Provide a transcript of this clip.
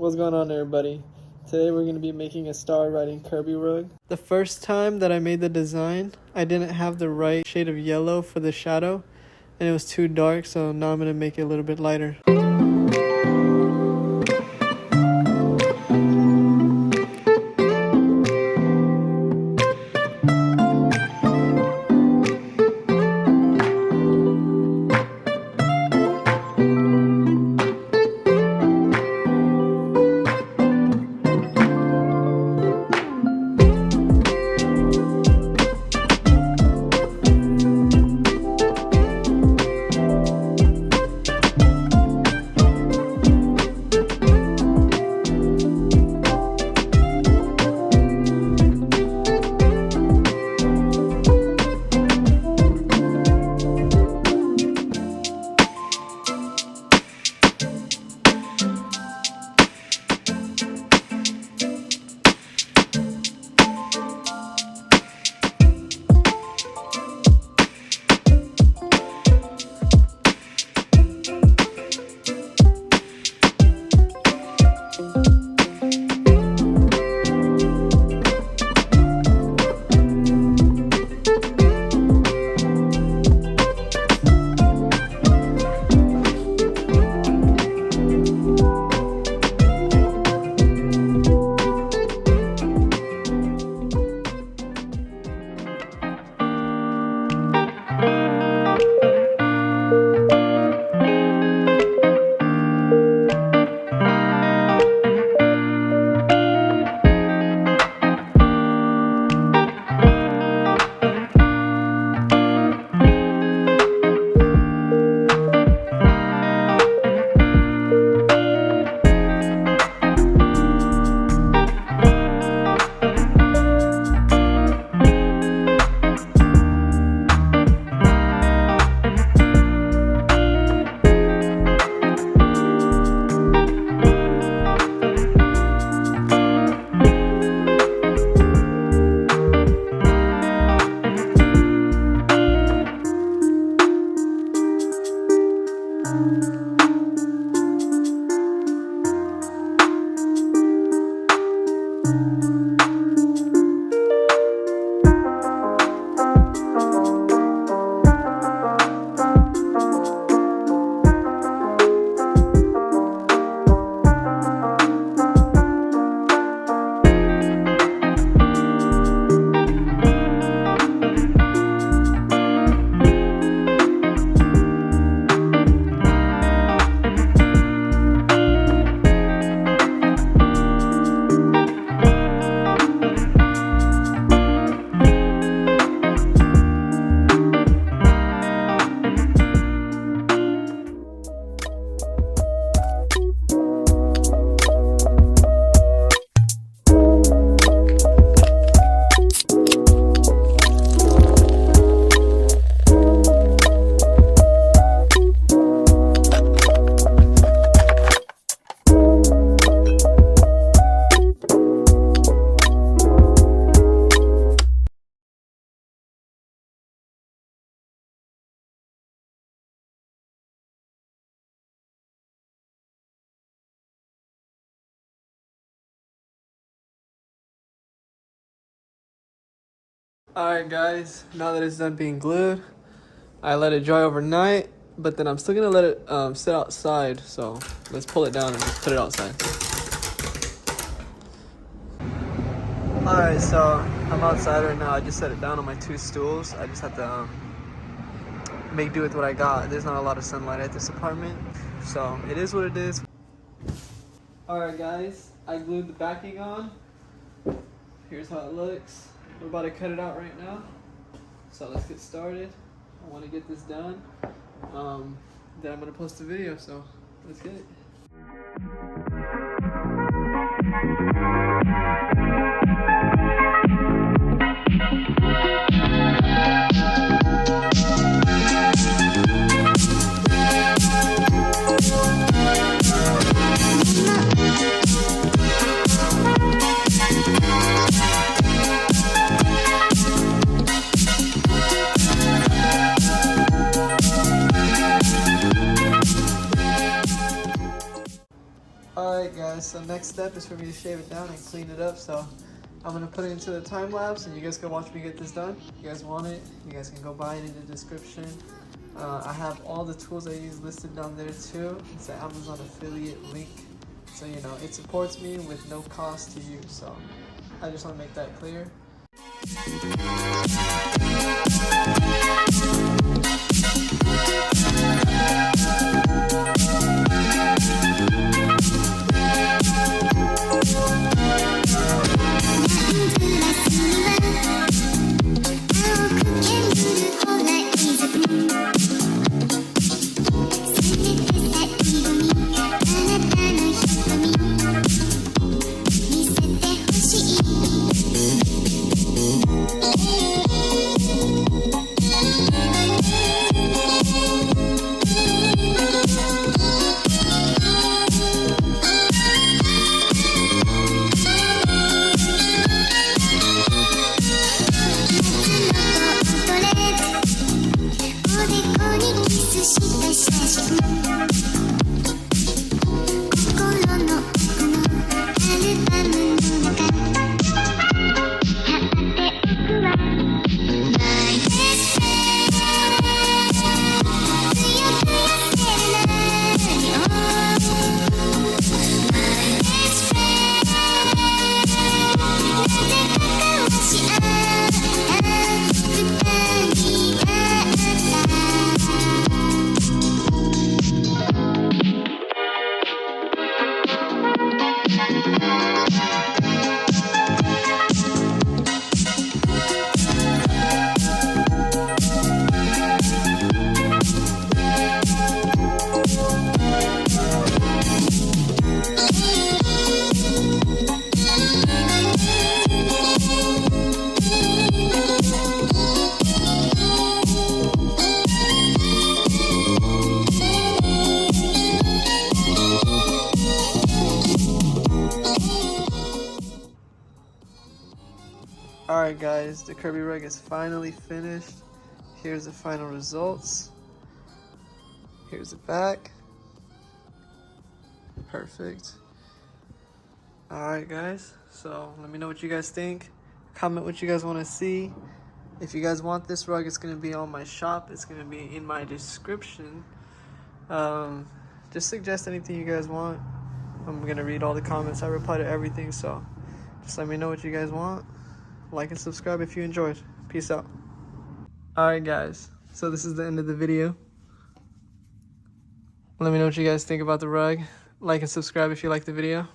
What's going on, everybody? Today we're going to be making a star riding Kirby rug. The first time that I made the design, I didn't have the right shade of yellow for the shadow, and it was too dark, so now I'm going to make it a little bit lighter. Alright guys, now that it's done being glued, I let it dry overnight, but then I'm still going to let it sit outside, so let's pull it down and just put it outside. Alright, so I'm outside right now. I just set it down on my two stools. I just have to make do with what I got. There's not a lot of sunlight at this apartment, so it is what it is. Alright guys, I glued the backing on. Here's how it looks. We're about to cut it out right now, so let's get started. I want to get this done, then I'm going to post a video, so let's get it. next step is for me to shave it down and clean it up. So I'm gonna put it into the time lapse, and you guys can watch me get this done. If you guys want it, you guys can go buy it in the description. I have all the tools I use listed down there too. It's an Amazon affiliate link, so you know it supports me with no cost to you. So I just want to make that clear. Alright guys, the Kirby rug is finally finished. Here's the final results. Here's the back. Perfect. Alright guys, so let me know what you guys think. Comment what you guys want to see. If you guys want this rug, it's going to be on my shop. It's going to be in my description. Just suggest anything you guys want. I'm going to read all the comments. I reply to everything, so just let me know what you guys want. Like and subscribe if you enjoyed. Peace out. Alright guys, so this is the end of the video. Let me know what you guys think about the rug. Like and subscribe if you like the video.